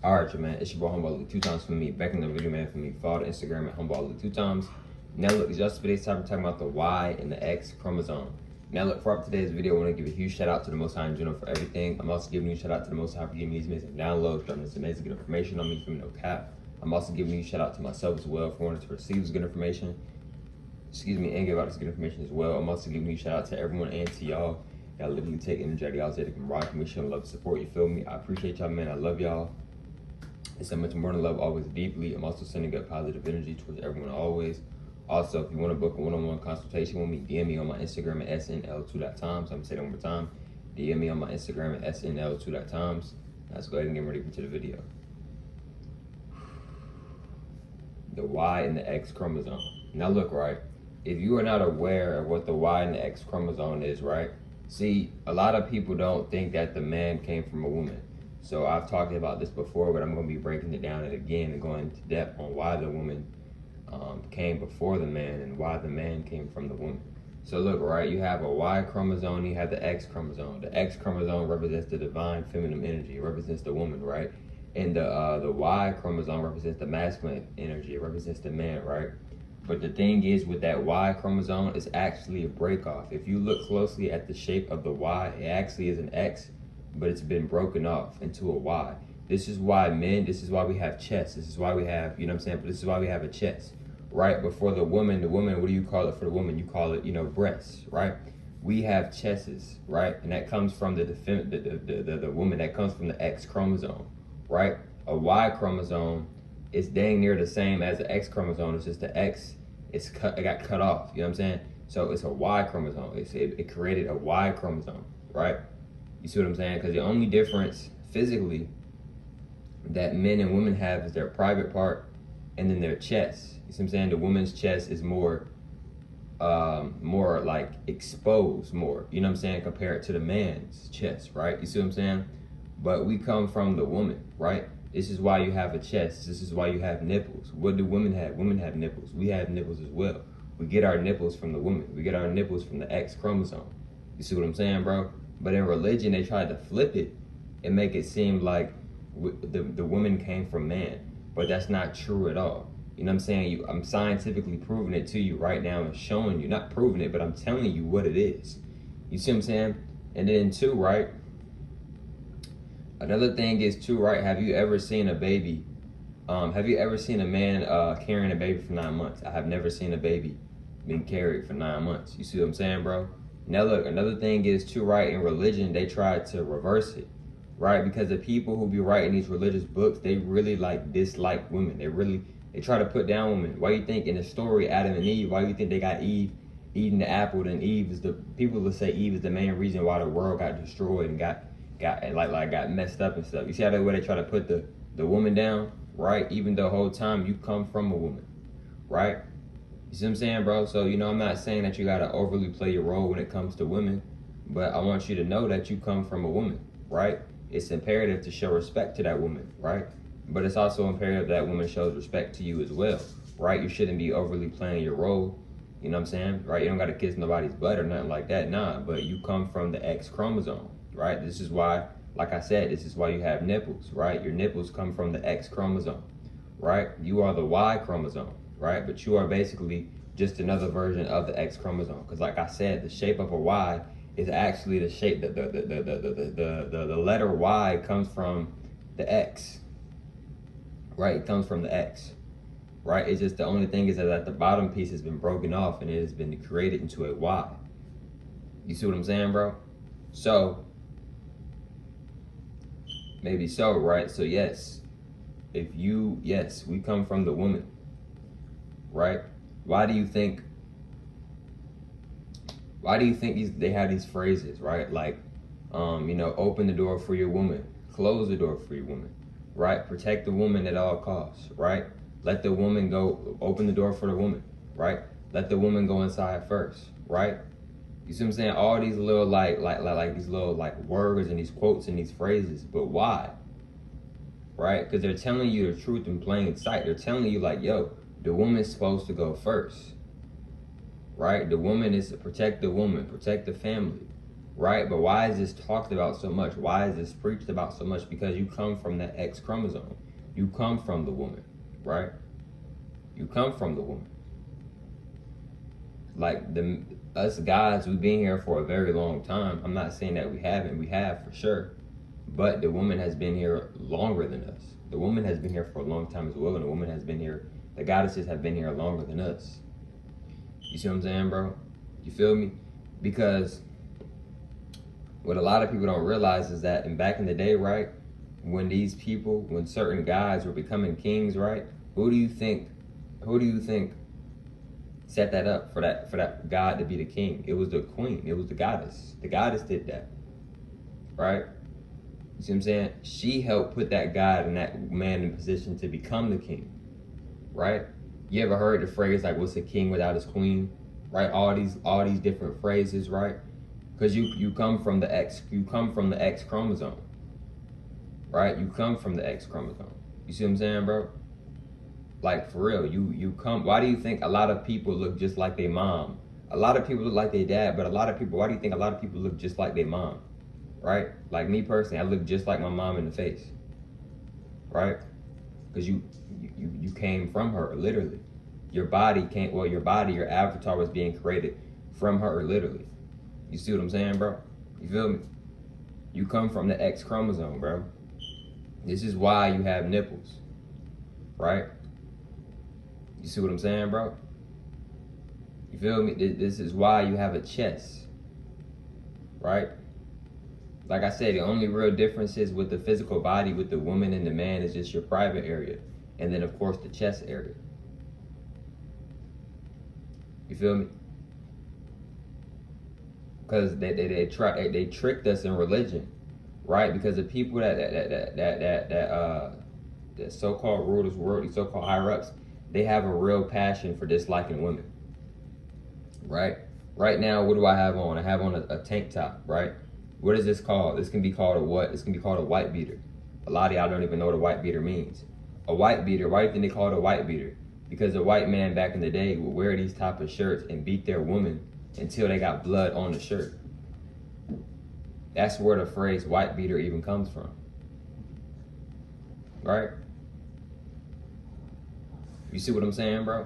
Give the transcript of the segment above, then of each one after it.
Alright, your man, it's your boy Humble 2 times for me. Back in the video, man, for me. Follow the Instagram at Humble 2 times. Now look, just for today's topic, talking about the Y and the X chromosome. Now look, for today's video, I want to give a huge shout out to the Most High in general for everything. I'm also giving you a shout out to the Most High for giving me these amazing downloads, dropping this amazing good information on me from no cap. I'm also giving you a shout out to myself as well for wanting to receive this good information. And give out this good information as well. I'm also giving you a shout out to everyone and to y'all. Y'all literally take energy out of y'all, take can rock me, show love, support, you feel me? I appreciate y'all, man. I love y'all. It's so much more than love, always deeply. I'm also sending up positive energy towards everyone always. Also, if you want to book a one-on-one consultation with me, DM me on my Instagram at snl2.times. I'm going to say that one more time. DM me on my Instagram at snl2.times. Let's go ahead and get ready into the video. The Y and the X chromosome. Now look, right? If you are not aware of what the Y and the X chromosome is, right? See, a lot of people don't think that the man came from a woman. So I've talked about this before, but I'm going to be breaking it down again and going into depth on why the woman came before the man and why the man came from the woman. So look, right, you have a Y chromosome, you have the X chromosome. The X chromosome represents the divine feminine energy. It represents the woman, right? And the Y chromosome represents the masculine energy. It represents the man, right? But the thing is, with that Y chromosome, it's actually a break-off. If you look closely at the shape of the Y, it actually is an X, but it's been broken off into a Y. This is why this is why we have chests. This is why we have, you know what I'm saying? But this is why we have a chest, right? But for the woman, what do you call it for the woman? You call it, breasts, right? We have chests, right? And that comes from the woman, that comes from the X chromosome, right? A Y chromosome is dang near the same as the X chromosome. It's just the X, it got cut off, you know what I'm saying? So it's a Y chromosome. It created a Y chromosome, right? You see what I'm saying? Because the only difference physically that men and women have is their private part and then their chest. You see what I'm saying? The woman's chest is more like exposed more, you know what I'm saying, compared to the man's chest, right? You see what I'm saying? But we come from the woman, right? This is why you have a chest. This is why you have nipples. What do women have? Women have nipples. We have nipples as well. We get our nipples from the woman. We get our nipples from the X chromosome. You see what I'm saying, bro? But in religion, they tried to flip it and make it seem like the woman came from man. But that's not true at all. You know what I'm saying? I'm scientifically proving it to you right now and showing you, not proving it, but I'm telling you what it is. You see what I'm saying? And then too, right? Another thing is too, right? Have you ever seen a baby? Have you ever seen a man carrying a baby for 9 months? I have never seen a baby being carried for 9 months. You see what I'm saying, bro? Now look, another thing is too, right? In religion, they try to reverse it, right? Because the people who be writing these religious books, they really dislike women. They try to put down women. Why you think in the story Adam and Eve? Why you think they got Eve eating the apple? Then Eve is people will say Eve is the main reason why the world got destroyed and got messed up and stuff. You see how the way they try to put the woman down, right? Even the whole time you come from a woman, right? You see what I'm saying, bro? So, I'm not saying that you gotta overly play your role when it comes to women, but I want you to know that you come from a woman, right? It's imperative to show respect to that woman, right? But it's also imperative that woman shows respect to you as well, right? You shouldn't be overly playing your role, you know what I'm saying, right? You don't gotta kiss nobody's butt or nothing like that, nah, but you come from the X chromosome, right? This is why, like I said, this is why you have nipples, right? Your nipples come from the X chromosome, right? You are the Y chromosome, right? But you are basically just another version of the X chromosome. Because like I said, the shape of a Y is actually the shape, the letter Y comes from the X, right? It comes from the X, right? It's just the only thing is that the bottom piece has been broken off and it has been created into a Y. You see what I'm saying, bro? So, maybe so, right? So yes, we come from the woman, right? Why do you think they have these phrases, right? Like, open the door for your woman, close the door for your woman, right? Protect the woman at all costs, right? Let the woman go, open the door for the woman, right? Let the woman go inside first, right? You see what I'm saying? All these little these little words and these quotes and these phrases, but why? Right? Because they're telling you the truth in plain sight. They're telling you yo, the woman's supposed to go first, right? The woman is to protect the woman, protect the family, right? But why is this talked about so much? Why is this preached about so much? Because you come from that X chromosome. You come from the woman, right? You come from the woman. Like us guys, we've been here for a very long time. I'm not saying that we haven't. We have for sure. But the woman has been here longer than us. The woman has been here for a long time as well, and the woman has been here, the goddesses have been here longer than us. You see what I'm saying, bro? You feel me? Because what a lot of people don't realize is that back in the day, right, when certain guys were becoming kings, right, who do you think set that up for that god to be the king? It was the queen. It was the goddess. The goddess did that, right? You see what I'm saying? She helped put that god and that man in position to become the king, right? You ever heard the phrase like, "What's a king without his queen?" Right? All these different phrases, right? Because you come from the X chromosome, right? You come from the X chromosome. You see what I'm saying, bro? Like, for real, you come. Why do you think a lot of people look just like their mom? A lot of people look like their dad, but why do you think a lot of people look just like their mom? Right? Like me personally, I look just like my mom in the face. Right? Because you came from her, literally. Your avatar was being created from her, literally. You see what I'm saying, bro? You feel me? You come from the X chromosome, bro. This is why you have nipples, right? You see what I'm saying, bro? You feel me? This is why you have a chest, right? Like I said, the only real difference is with the physical body, with the woman and the man, is just your private area. And then, of course, the chest area. You feel me? Because they tricked us in religion, right? Because the people that so-called rule this world, these so-called higher ups, they have a real passion for disliking women, right? Right now, what do I have on? I have on a tank top, right? What is this called? This can be called a what? This can be called a white beater. A lot of y'all don't even know what a white beater means. A white beater, why do you think they call it a white beater? Because a white man back in the day would wear these type of shirts and beat their woman until they got blood on the shirt. That's where the phrase white beater even comes from. Right? You see what I'm saying, bro?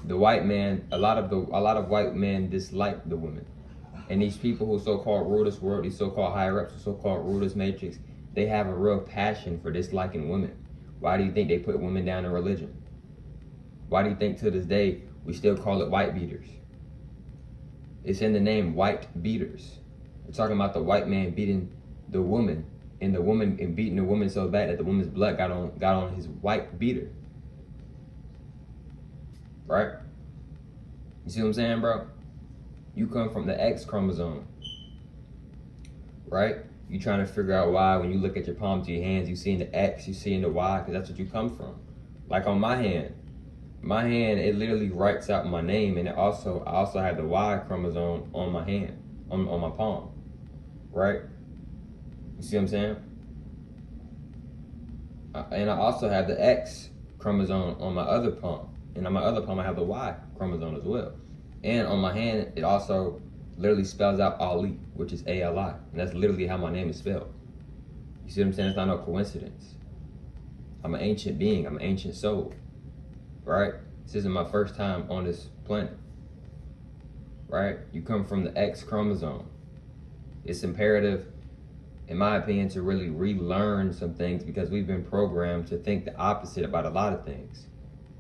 The white man, a lot of white men dislike the women. And these people who so-called rule this world, these so-called higher ups, who so-called rule this matrix, they have a real passion for disliking women. Why do you think they put women down in religion? Why do you think to this day we still call it white beaters? It's in the name, white beaters. We're talking about the white man beating the woman, and beating the woman so bad that the woman's blood got on his white beater. Right? You see what I'm saying, bro? You come from the X chromosome, right? You trying to figure out why when you look at your palms of your hands, you seeing the X, you seeing the Y, because that's what you come from. Like on my hand, it literally writes out my name, and I also have the Y chromosome on my hand, on my palm, right? You see what I'm saying? And I also have the X chromosome on my other palm, and on my other palm I have the Y chromosome as well. And on my hand, it also literally spells out Ali, which is A-L-I. And that's literally how my name is spelled. You see what I'm saying? It's not no coincidence. I'm an ancient being. I'm an ancient soul. Right? This isn't my first time on this planet. Right? You come from the X chromosome. It's imperative, in my opinion, to really relearn some things because we've been programmed to think the opposite about a lot of things.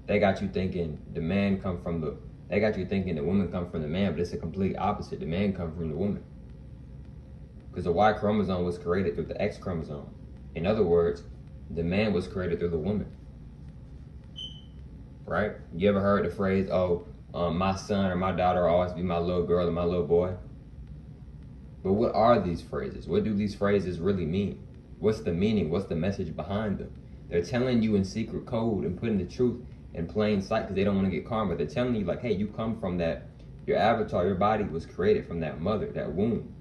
They got you thinking the woman come from the man, but it's the complete opposite. The man come from the woman. Because the Y chromosome was created through the X chromosome. In other words, the man was created through the woman. Right? You ever heard the phrase, my son or my daughter will always be my little girl or my little boy? But what are these phrases? What do these phrases really mean? What's the meaning? What's the message behind them? They're telling you in secret code and putting the truth in plain sight because they don't want to get karma. They're telling you like, hey, you come from that, your avatar, your body was created from that mother, that womb,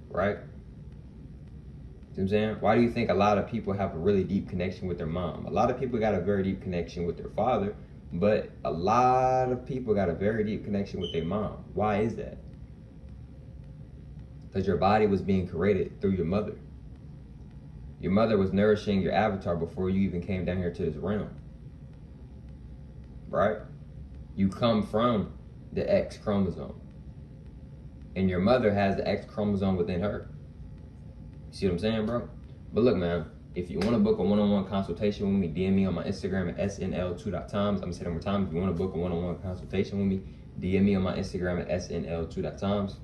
right? See what I'm saying? Why do you think a lot of people have a really deep connection with their mom? A lot of people got a very deep connection with their father, but a lot of people got a very deep connection with their mom. Why is that? Because your body was being created through your mother. Your mother was nourishing your avatar before you even came down here to this realm. Right? You come from the X chromosome. And your mother has the X chromosome within her. You see what I'm saying, bro? But look, man, if you want to book a one-on-one consultation with me, DM me on my Instagram at snl2.times. I'm going to say it one more time. If you want to book a one-on-one consultation with me, DM me on my Instagram at snl2.times.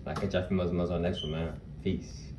I'll catch y'all females on the next one, man. Peace.